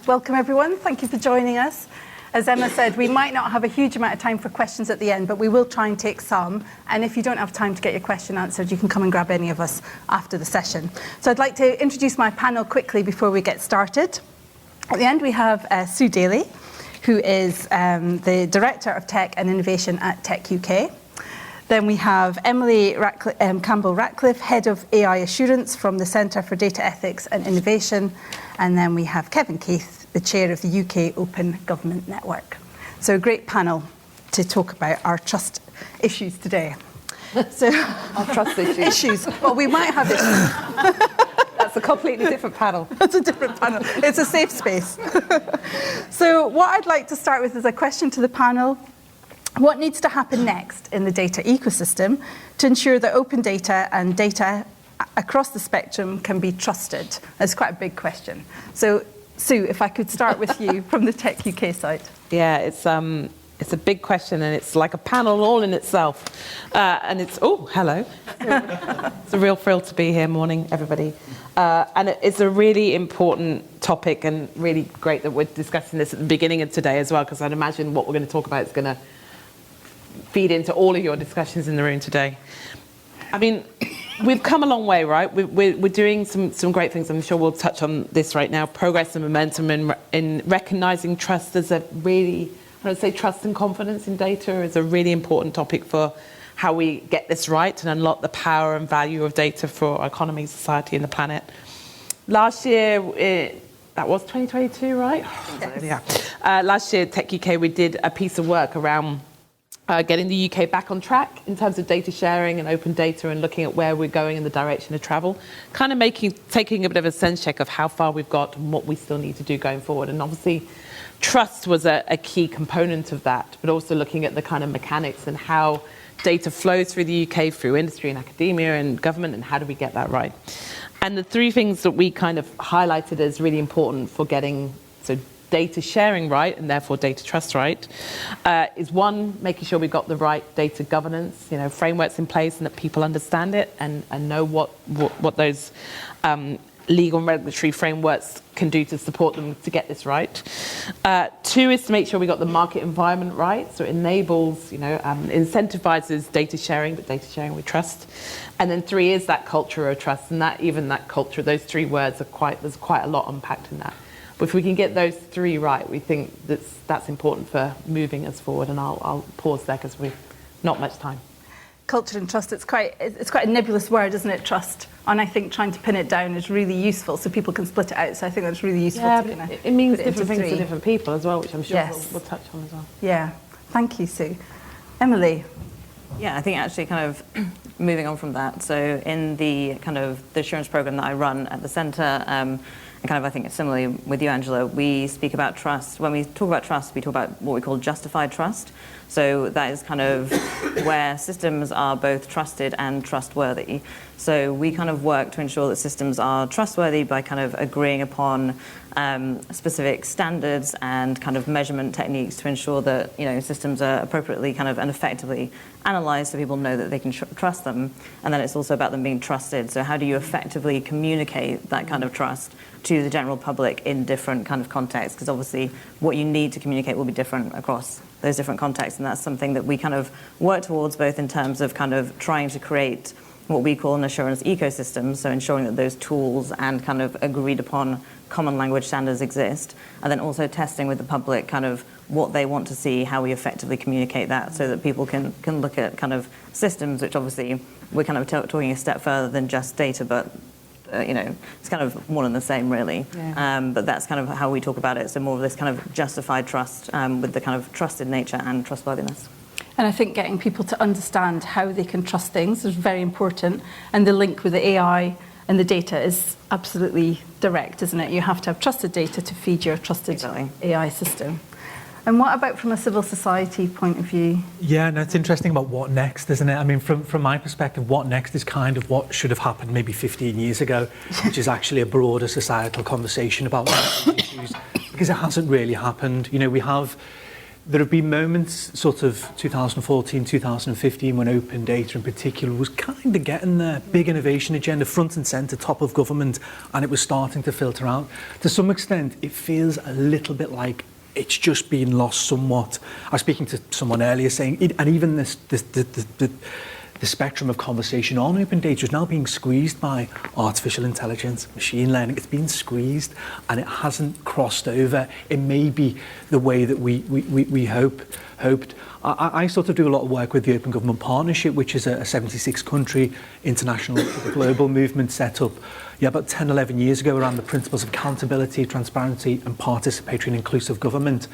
Welcome everyone, thank you for joining us. As Emma said, we might not have a huge amount of time for questions at the end, but we will try and take some. And if you don't have time to get your question answered, you can come and grab any of us after the session. So I'd like to introduce my panel quickly before we get started. At the end, we have Sue Daley, who is the Director of Tech and Innovation at TechUK. Then we have Emily Campbell-Ratcliffe, Head of AI Assurance from the Centre for Data Ethics and Innovation. And then we have Kevin Keith, the Chair of the UK Open Government Network. So a great panel to talk about our trust issues today. So our trust issues. Well, we might have issues. That's a completely different panel. It's a different panel. It's a safe space. So what I'd like to start with is a question to the panel. What needs to happen next in the data ecosystem to ensure that open data and data across the spectrum can be trusted? That's quite a big question. So, Sue, if I could start with you from the TechUK side. Yeah, it's a big question, and it's like a panel all in itself. And it's, oh, hello. It's a real thrill to be here. Morning, everybody. And it's a really important topic, and really great that we're discussing this at the beginning of today as well, because I'd imagine what we're going to talk about is going to feed into all of your discussions in the room today. I mean, we've come a long way, right? We're doing some great things. I'm sure we'll touch on this right now. Progress and momentum in recognizing trust as a really, I would say trust and confidence in data is a really important topic for how we get this right and unlock the power and value of data for our economy, society, and the planet. Last year, that was 2022, right? Yes. Yeah. Last year, TechUK, we did a piece of work around getting the UK back on track in terms of data sharing and open data, and looking at where we're going in the direction of travel, kind of taking a bit of a sense check of how far we've got and what we still need to do going forward. And obviously, trust was a key component of that, but also looking at the kind of mechanics and how data flows through the UK, through industry and academia and government, and how do we get that right. And the three things that we kind of highlighted as really important for getting data sharing right, and therefore data trust right, is one, making sure we've got the right data governance, frameworks in place, and that people understand it and know what those legal and regulatory frameworks can do to support them to get this right. Two is to make sure we got the market environment right, so it enables, incentivizes data sharing, but data sharing with trust. And then three is that culture of trust, and that culture, those three words there's quite a lot unpacked in that. But if we can get those three right, we think that's important for moving us forward. And I'll pause there because we've not much time. Culture and trust, it's quite a nebulous word, isn't it, trust? And I think trying to pin it down is really useful so people can split it out. So I think that's really useful. Yeah, to it means different things to different people as well, which I'm sure yes. we'll touch on as well. Yeah, thank you, Sue. Emily. Yeah, I think actually kind of moving on from that. So in the kind of the assurance program that I run at the centre, and kind of I think similarly with you, Angela, we speak about trust. When we talk about trust, we talk about what we call justified trust. So that is kind of where systems are both trusted and trustworthy. So we kind of work to ensure that systems are trustworthy by kind of agreeing upon specific standards and kind of measurement techniques to ensure that systems are appropriately kind of and effectively analysed so people know that they can trust them. And then it's also about them being trusted. So how do you effectively communicate that kind of trust to the general public in different kind of contexts? Because obviously what you need to communicate will be different across those different contexts, and that's something that we kind of work towards, both in terms of kind of trying to create what we call an assurance ecosystem, so ensuring that those tools and kind of agreed upon common language standards exist, and then also testing with the public kind of what they want to see, how we effectively communicate that, so that people can look at kind of systems, which obviously we're kind of talking a step further than just data, but it's kind of one and the same, really. Yeah. But that's kind of how we talk about it. So more of this kind of justified trust with the kind of trusted nature and trustworthiness. And I think getting people to understand how they can trust things is very important. And the link with the AI and the data is absolutely direct, isn't it? You have to have trusted data to feed your trusted AI system. And what about from a civil society point of view? Yeah, no, it's interesting about what next, isn't it? I mean, from my perspective, what next is kind of what should have happened maybe 15 years ago, which is actually a broader societal conversation about issues, because it hasn't really happened. We have there have been moments, sort of 2014, 2015, when open data in particular was kind of getting there, big innovation agenda, front and centre, top of government, and it was starting to filter out. To some extent, it feels a little bit like it's just been lost somewhat. I was speaking to someone earlier saying, and even the spectrum of conversation on open data is now being squeezed by artificial intelligence, machine learning. It's been squeezed and it hasn't crossed over in maybe the way that we hoped. I sort of do a lot of work with the Open Government Partnership, which is a 76-country international global movement set up about 10, 11 years ago around the principles of accountability, transparency and participatory and inclusive government.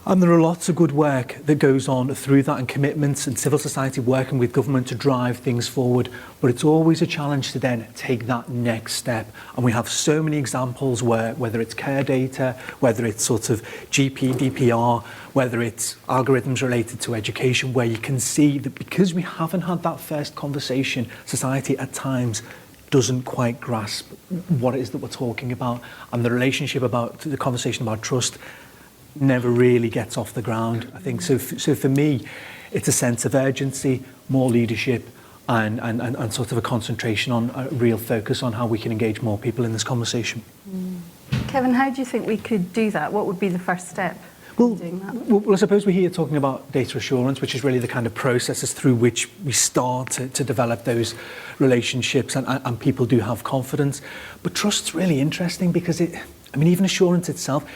And there are lots of good work that goes on through that, and commitments and civil society working with government to drive things forward. But it's always a challenge to then take that next step. And we have so many examples where, whether it's care data, whether it's sort of GDPR, whether it's algorithms related to education, where you can see that because we haven't had that first conversation, society at times doesn't quite grasp what it is that we're talking about. And the relationship about, the conversation about trust never really gets off the ground, I think. So for me, it's a sense of urgency, more leadership, and sort of a concentration on a real focus on how we can engage more people in this conversation. Kevin, how do you think we could do that? What would be the first step in doing that? Well, I suppose we're here talking about data assurance, which is really the kind of processes through which we start to develop those relationships, and people do have confidence. But trust's really interesting because even assurance itself,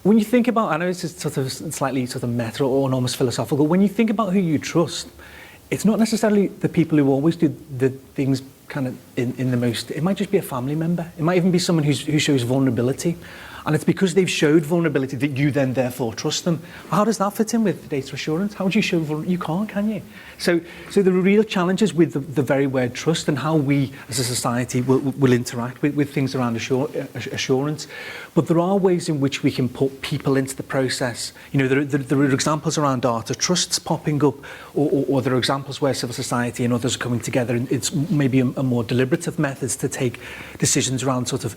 when you think about, I know it's sort of slightly sort of meta or almost philosophical, when you think about who you trust, it's not necessarily the people who always do the things kind of in the most, it might just be a family member. It might even be someone who shows vulnerability. And it's because they've showed vulnerability that you then therefore trust them. How does that fit in with data assurance? How would you show vulnerability? You can't, can you? So there are real challenges with the very word trust and how we as a society will interact with things around assurance. But there are ways in which we can put people into the process. You know, there are examples around data trusts popping up, or there are examples where civil society and others are coming together, and it's maybe a more deliberative methods to take decisions around sort of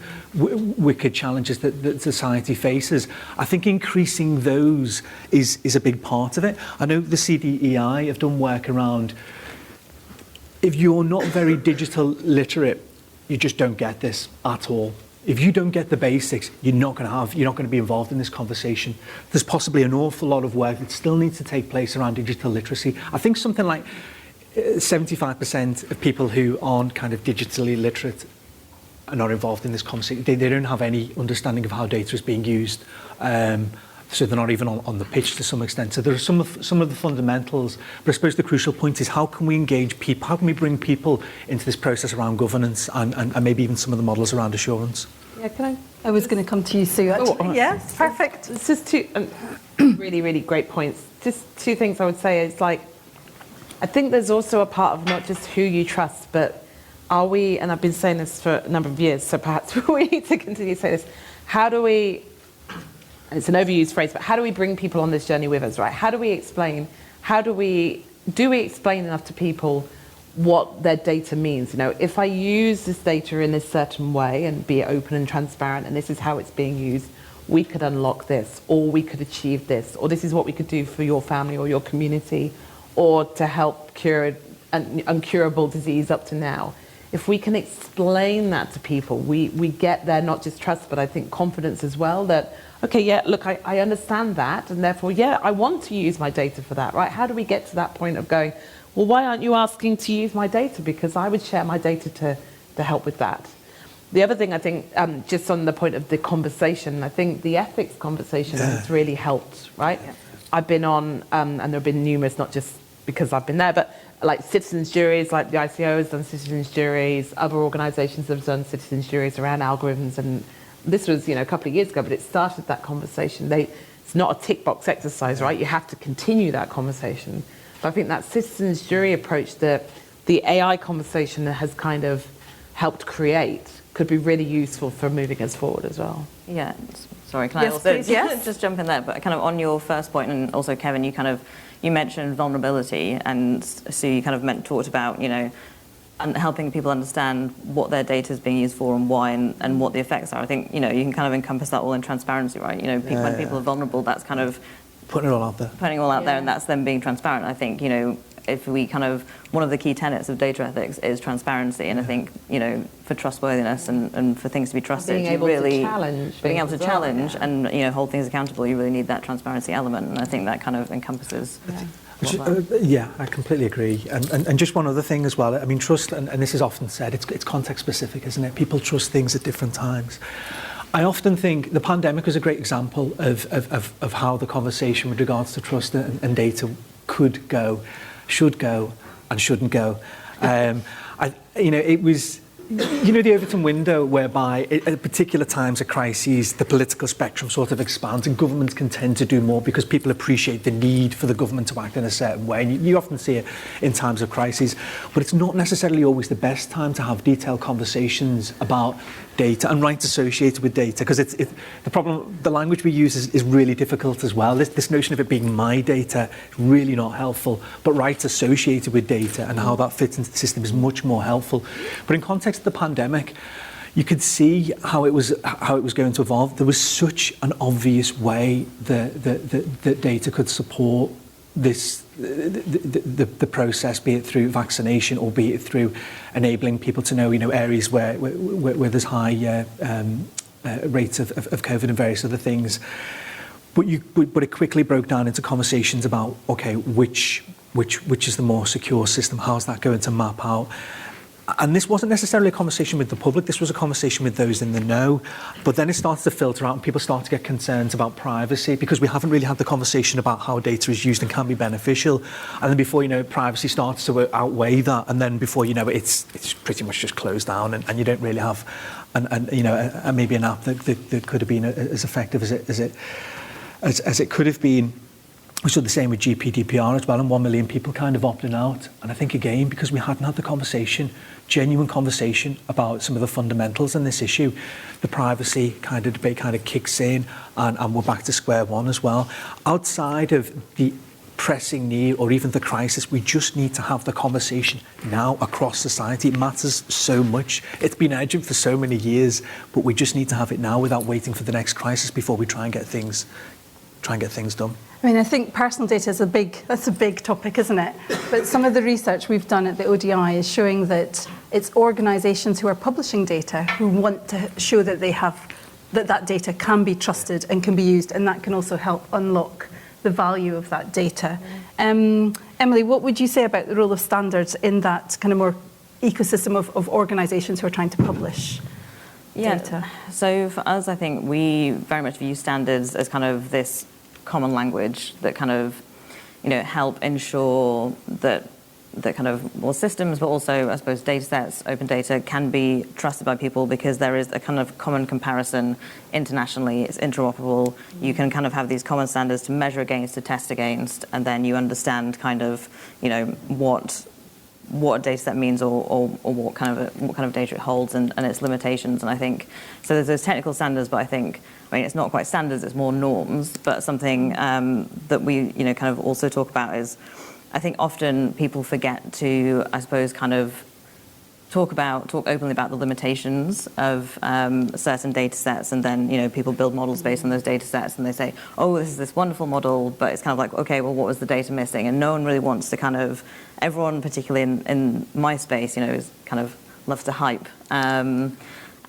wicked challenges that society faces. I think increasing those is a big part of it. I know the CDEI have done work around, if you're not very digital literate, you just don't get this at all. If you don't get the basics, you're not going to be involved in this conversation. There's possibly an awful lot of work that still needs to take place around digital literacy. I think something like 75% of people who aren't kind of digitally literate are not involved in this conversation. They don't have any understanding of how data is being used. So they're not even on the pitch to some extent. So there are some of the fundamentals. But I suppose the crucial point is, how can we engage people? How can we bring people into this process around governance and maybe even some of the models around assurance? Yeah, I was going to come to you, Sue, actually. Oh, yes, perfect. It's just two really, really great points. Just two things I would say. It's like, I think there's also a part of not just who you trust, but are we, and I've been saying this for a number of years, so perhaps we need to continue to say this, how do we, and it's an overused phrase, but how do we bring people on this journey with us, right? How do we explain enough to people what their data means? You know, if I use this data in this certain way and be open and transparent, and this is how it's being used, we could unlock this, or we could achieve this, or this is what we could do for your family or your community, or to help cure an uncurable disease up to now. If we can explain that to people, we get there, not just trust, but I think confidence as well, that, okay, yeah, look, I understand that, and therefore, yeah, I want to use my data for that, right? How do we get to that point of going, well, why aren't you asking to use my data? Because I would share my data to help with that. The other thing I think, just on the point of the conversation, I think the ethics conversation has really helped, right? Yeah. I've been on, and there have been numerous, not just because I've been there, but like citizens juries, like the ICO has done citizens juries, other organisations have done citizens juries around algorithms, and this was, a couple of years ago, but it started that conversation. It's not a tick box exercise, right? You have to continue that conversation. But I think that citizens jury approach that the AI conversation has kind of helped create could be really useful for moving us forward as well. Yeah, sorry, can I also just jump in there? But kind of on your first point, and also Kevin, you mentioned vulnerability, and Sue, you kind of talked about, and helping people understand what their data is being used for and why, and what the effects are. I think, you can kind of encompass that all in transparency, right? When people are vulnerable, that's kind of Putting it all out there. Putting it all out there, and that's them being transparent. I think, if we one of the key tenets of data ethics is transparency, and I think, for trustworthiness and for things to be trusted, Being able to challenge. being able to things as well, challenge yeah. and, hold things accountable, you really need that transparency element, and I think that kind of encompasses. Yeah, I completely agree. And just one other thing as well. I mean, trust, and this is often said, it's context specific, isn't it? People trust things at different times. I often think the pandemic was a great example of how the conversation with regards to trust and data could go, should go, and shouldn't go. It was, the Overton window whereby at particular times of crises, the political spectrum sort of expands and governments can tend to do more because people appreciate the need for the government to act in a certain way. And you often see it in times of crises, but it's not necessarily always the best time to have detailed conversations about data and rights associated with data, because the language we use is really difficult as well. This notion of it being my data is really not helpful, but rights associated with data and how that fits into the system is much more helpful. But in context of the pandemic, you could see how it was going to evolve. There was such an obvious way that data could support the process, be it through vaccination or be it through enabling people to know, areas where there's high rates of COVID and various other things. But it quickly broke down into conversations about, okay, which is the more secure system? How's that going to map out? And this wasn't necessarily a conversation with the public, this was a conversation with those in the know. But then it started to filter out and people start to get concerns about privacy because we haven't really had the conversation about how data is used and can be beneficial. And then before you know it, privacy starts to outweigh that. And then before you know it, it's pretty much just closed down and you don't really have maybe an app that could have been as effective as it could have been. We saw the same with GDPR as well, and 1 million people kind of opting out. And I think, again, because we hadn't had the genuine conversation about some of the fundamentals in this issue, the privacy kind of debate kind of kicks in, and we're back to square one as well. Outside of the pressing need or even the crisis, we just need to have the conversation now across society. It matters so much. It's been urgent for so many years, but we just need to have it now without waiting for the next crisis before we try and get things done. I mean, I think personal data is a big topic, isn't it? But some of the research we've done at the ODI is showing that it's organisations who are publishing data who want to show that they have that data can be trusted and can be used, and that can also help unlock the value of that data. Emily, what would you say about the role of standards in that kind of more ecosystem of organisations who are trying to publish data? So for us, I think we very much view standards as kind of this common language that kind of, help ensure that kind of more systems, but also, I suppose, data sets, open data can be trusted by people because there is a kind of common comparison internationally. It's interoperable. You can kind of have these common standards to measure against, to test against, and then you understand kind of, what a data set means or what kind of data it holds and its limitations. And I think, so there's those technical standards, but I mean, it's not quite standards, it's more norms, but something that we, kind of also talk about is, I think often people forget to, I suppose, kind of talk openly about the limitations of certain data sets, and then, people build models based on those data sets and they say, oh, this is this wonderful model, but it's kind of like, okay, well, what was the data missing? And no one really wants to everyone, particularly in my space, is kind of loves to hype.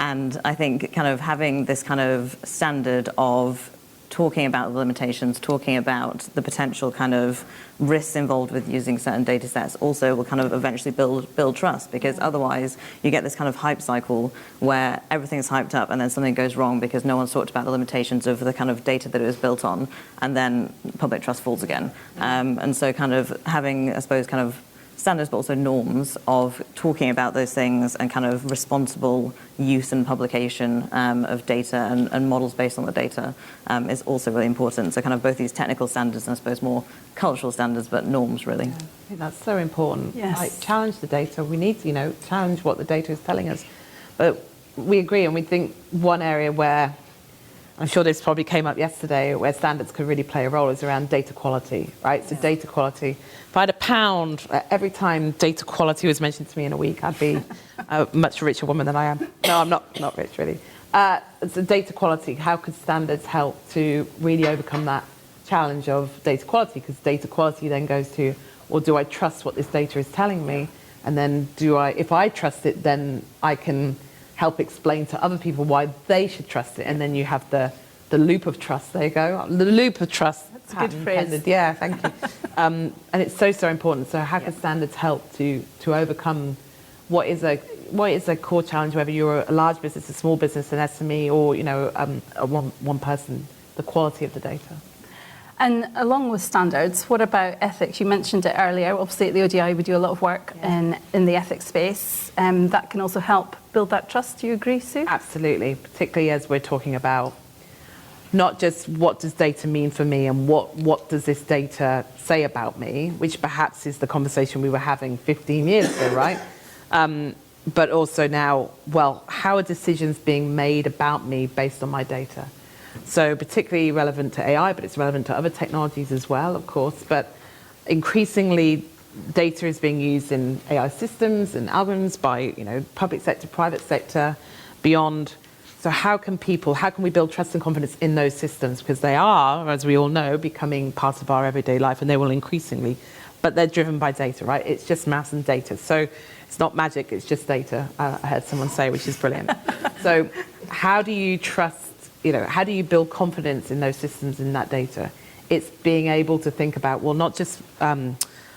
And I think kind of having this kind of standard of talking about the limitations, talking about the potential kind of risks involved with using certain data sets also will kind of eventually build trust, because otherwise you get this kind of hype cycle where everything's hyped up and then something goes wrong because no one's talked about the limitations of the kind of data that it was built on, and then public trust falls again. And so kind of having, I suppose, kind of standards but also norms of talking about those things and kind of responsible use and publication of data and models based on the data is also really important. So kind of both these technical standards and I suppose more cultural standards, but norms really. Yeah, I think that's so important. Yes. Like, challenge the data. We need to, challenge what the data is telling us. But we agree, and we think one area where, I'm sure this probably came up yesterday, where standards could really play a role is around data quality, right? So data quality. If I had £1 every time data quality was mentioned to me in a week, I'd be a much richer woman than I am. No, I'm not rich, really. So data quality, how could standards help to really overcome that challenge of data quality, because data quality then goes to, well, do I trust what this data is telling me? And then if I trust it, then I can help explain to other people why they should trust it. And then you have the loop of trust. There you go. The loop of trust. That's a good phrase. Yeah, thank you. And it's so important. So how can standards help to overcome what is a core challenge, whether you're a large business, a small business, an SME, or one person, the quality of the data. And along with standards, what about ethics? You mentioned it earlier. Obviously, at the ODI, we do a lot of work in the ethics space. That can also help build that trust. Do you agree, Sue? Absolutely, particularly as we're talking about not just what does data mean for me and what does this data say about me, which perhaps is the conversation we were having 15 years ago, right? But also now, well, how are decisions being made about me based on my data? So particularly relevant to AI, but it's relevant to other technologies as well, of course. But increasingly, data is being used in AI systems and algorithms by public sector, private sector, beyond. So how can we build trust and confidence in those systems? Because they are, as we all know, becoming part of our everyday life, and they will increasingly. But they're driven by data, right? It's just maths and data. So it's not magic, it's just data, I heard someone say, which is brilliant. So how do you trust, how do you build confidence in those systems, in that data? It's being able to think about, well, not just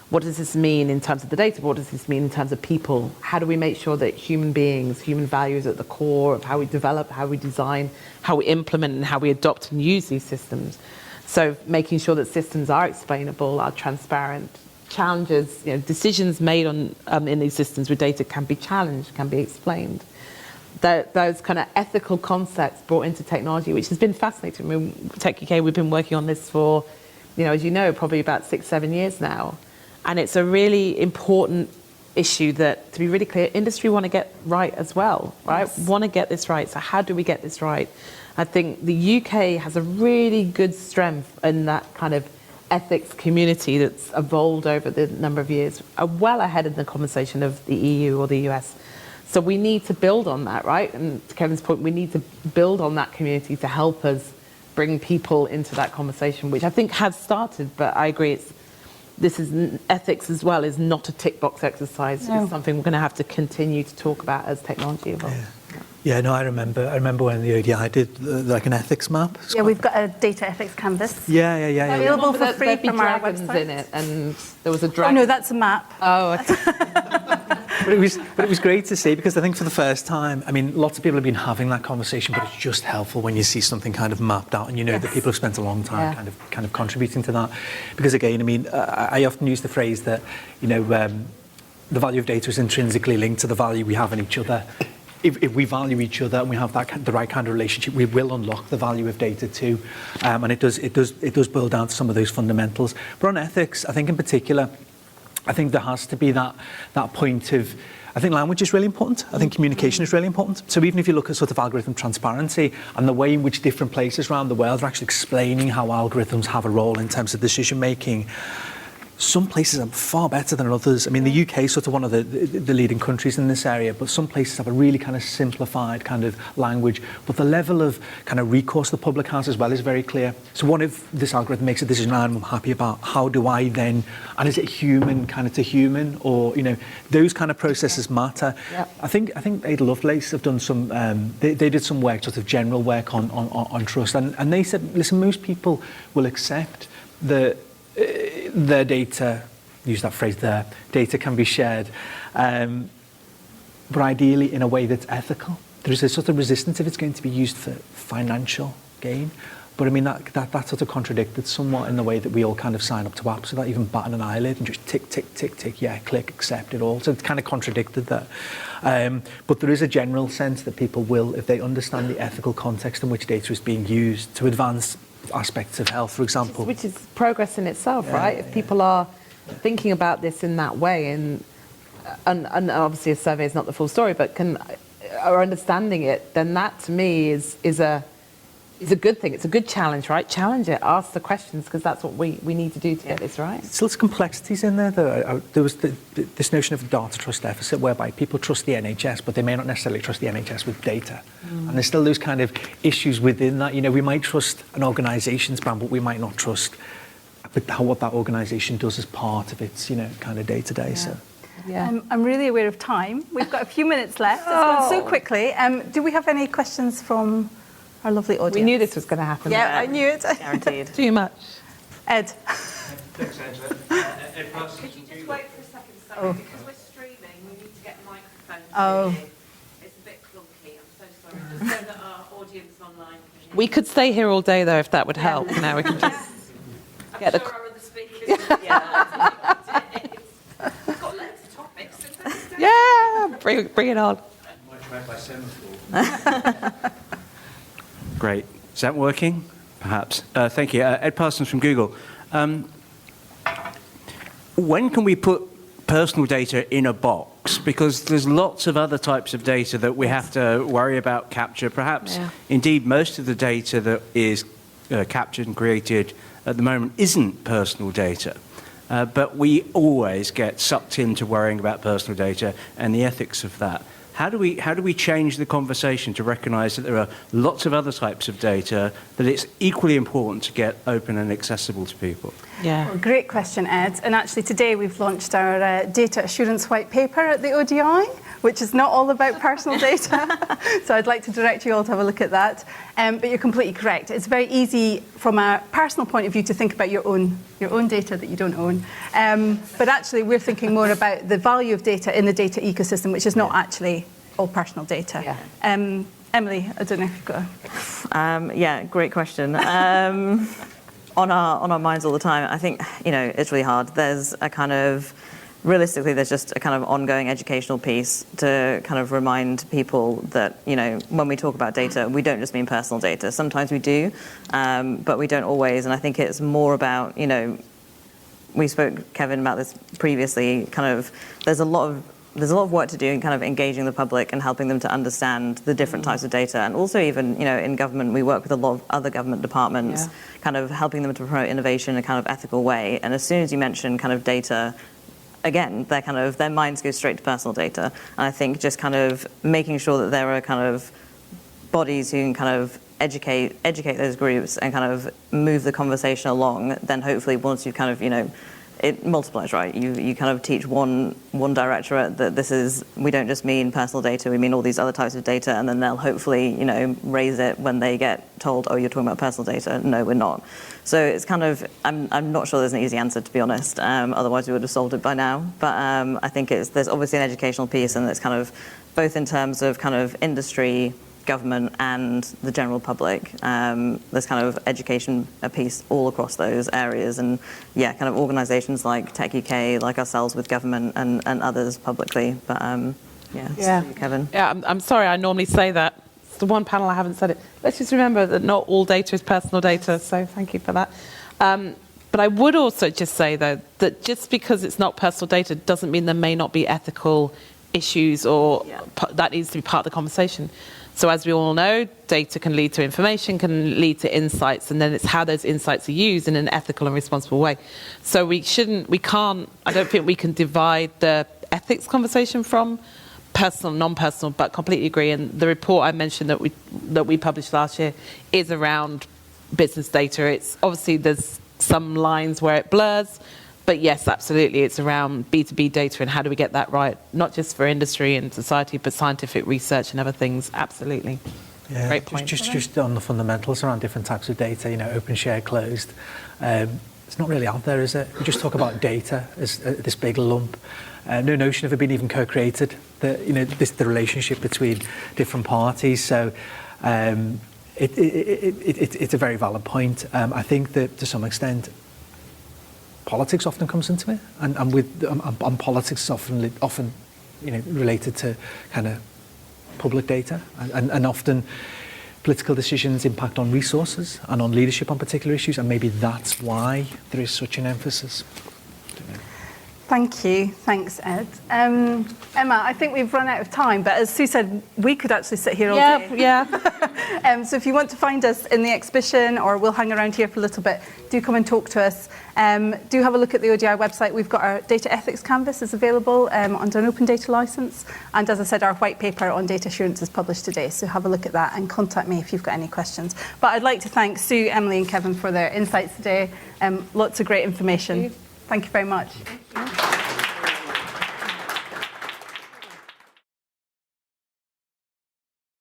what does this mean in terms of the data, but what does this mean in terms of people? How do we make sure that human beings, human values at the core of how we develop, how we design, how we implement, and how we adopt and use these systems? So making sure that systems are explainable, are transparent, challenges, decisions made in these systems with data can be challenged, can be explained. Those kind of ethical concepts brought into technology, which has been fascinating. I mean, TechUK, we've been working on this for, as you know, probably about 6-7 years now. And it's a really important issue that, to be really clear, industry want to get right as well, right? Yes. Want to get this right. So how do we get this right? I think the UK has a really good strength in that kind of ethics community that's evolved over the number of years, well ahead of the conversation of the EU or the US. So we need to build on that, right? And to Kevin's point, we need to build on that community to help us bring people into that conversation, which I think has started, but I agree ethics as well is not a tick box exercise. No. It's something we're going to have to continue to talk about as technology evolves. Yeah, no, I remember when the ODI did like an ethics map. We've got a data ethics canvas. Yeah. Available for free from our dragons website. In it, and there was a dragon. Oh no, that's a map. Oh, okay. But it was great to see, because I think for the first time, I mean, lots of people have been having that conversation, but it's just helpful when you see something kind of mapped out, and that people have spent a long time kind of contributing to that. Because again, I mean, I often use the phrase that the value of data is intrinsically linked to the value we have in each other. If we value each other and we have the right kind of relationship, we will unlock the value of data too, and it does boil down to some of those fundamentals. But on ethics, I think in particular, I think there has to be that point of, I think language is really important. I think communication is really important. So even if you look at sort of algorithm transparency and the way in which different places around the world are actually explaining how algorithms have a role in terms of decision making, some places are far better than others. I mean, the UK is sort of one of the leading countries in this area, but some places have a really kind of simplified kind of language. But the level of kind of recourse the public has as well is very clear. So what if this algorithm makes a decision I'm happy about? How do I then, and is it human kind of to human, or those kind of processes matter. Yep. I think Ada Lovelace have done some. They did some work, sort of general work on trust, and they said, listen, most people will accept their data, use that phrase there, data can be shared, but ideally in a way that's ethical. There is a sort of resistance if it's going to be used for financial gain. But I mean, that sort of contradicted somewhat in the way that we all kind of sign up to apps without even batting an eyelid and just tick, tick, tick, tick, yeah, click, accept it all. So it's kind of contradicted that. But there is a general sense that people will, if they understand the ethical context in which data is being used to advance aspects of health, for example. Which is progress in itself, right? If people are thinking about this in that way, and obviously a survey is not the full story, but are understanding it, then that to me is It's a good thing. It's a good challenge, right? Challenge it. Ask the questions, because that's what we need to do to get this right. Still some complexities in there, though. There was this notion of data trust deficit, whereby people trust the NHS, but they may not necessarily trust the NHS with data. And there's still those kind of issues within that. You know, we might trust an organisation's brand, but we might not trust what that organisation does as part of its, you know, kind of day-to-day. So. Yeah. I'm really aware of time. We've got a few minutes left. It's gone so quickly. Do we have any questions from our lovely audience? We knew this was going to happen. Yeah, I knew it. Guaranteed. Too much. Ed. Thanks, Angela. Ed Parsons Could you from just Google. wait for a second, sorry, Oh. because we're streaming, we need to get microphones. Oh. It's a bit clunky, I'm so sorry. Just so that our audience online can hear. We could stay here all day, though, if that would help. Now we can just get the... Sure our other speakers. Yeah. We've got loads of topics. So let's do it. Yeah, bring it on. Might try by semaphore. Great. Is that working? Perhaps. Thank you. Ed Parsons from Google. When can we put personal data in a box? Because there's lots of other types of data that we have to worry about capture. Perhaps, indeed, most of the data that is captured and created at the moment isn't personal data. But we always get sucked into worrying about personal data and the ethics of that. How do we change the conversation to recognise that there are lots of other types of data that it's equally important to get open and accessible to people? Yeah. Well, great question, Ed. And actually today we've launched our data assurance white paper at the ODI, which is not all about personal data. So I'd like to direct you all to have a look at that. But you're completely correct. It's very easy from a personal point of view to think about your own data that you don't own. But actually we're thinking more about the value of data in the data ecosystem, which is not actually all personal data. Yeah. Emily, I don't know if you've got a... Yeah, great question. On our minds all the time. I think, you know, it's really hard. There's a kind of, realistically, there's just a kind of ongoing educational piece to kind of remind people that, you know, when we talk about data, we don't just mean personal data. Sometimes we do, but we don't always. And I think it's more about, you know, we spoke, Kevin, about this previously, kind of, there's a lot of work to do in kind of engaging the public and helping them to understand the different types of data. And also even, you know, in government, we work with a lot of other government departments, kind of helping them to promote innovation in a kind of ethical way. And as soon as you mention kind of data, again, their minds go straight to personal data. And I think just kind of making sure that there are kind of bodies who can kind of educate those groups and kind of move the conversation along, then hopefully once you kind of, you know, it multiplies, right? You kind of teach one directorate that we don't just mean personal data, we mean all these other types of data, and then they'll hopefully, you know, raise it when they get told, oh, you're talking about personal data. No, we're not. So it's kind of, I'm not sure there's an easy answer, to be honest. Otherwise we would have solved it by now. But I think there's obviously an educational piece, and it's kind of both in terms of kind of industry, government and the general public. There's kind of education a piece all across those areas, and yeah, kind of organisations like TechUK, like ourselves with government and others publicly. But Kevin. Yeah, I'm sorry, I normally say that. It's the one panel I haven't said it. Let's just remember that not all data is personal data, so thank you for that. But I would also just say, though, that just because it's not personal data doesn't mean there may not be ethical issues or that needs to be part of the conversation. So as we all know, data can lead to information, can lead to insights, and then it's how those insights are used in an ethical and responsible way. So I don't think we can divide the ethics conversation from personal, non-personal, but completely agree. And the report I mentioned that we published last year is around business data. It's obviously there's some lines where it blurs, but yes, absolutely, it's around B2B data and how do we get that right, not just for industry and society, but scientific research and other things. Absolutely. Yeah, great point. Just on the fundamentals around different types of data, you know, open, shared, closed. It's not really out there, is it? We just talk about data as this big lump. No notion of it being even co-created. The relationship between different parties. So it's a very valid point. I think that to some extent, politics often comes into it, and politics is often related to kind of public data, and often political decisions impact on resources and on leadership on particular issues, and maybe that's why there is such an emphasis. Thank you. Thanks, Ed. Emma, I think we've run out of time, but as Sue said, we could actually sit here all day. Yeah. So if you want to find us in the exhibition, or we'll hang around here for a little bit, do come and talk to us. Do have a look at the ODI website. We've got our data ethics canvas is available under an open data license. And as I said, our white paper on data assurance is published today. So have a look at that and contact me if you've got any questions. But I'd like to thank Sue, Emily and Kevin for their insights today. Lots of great information. Thank you very much.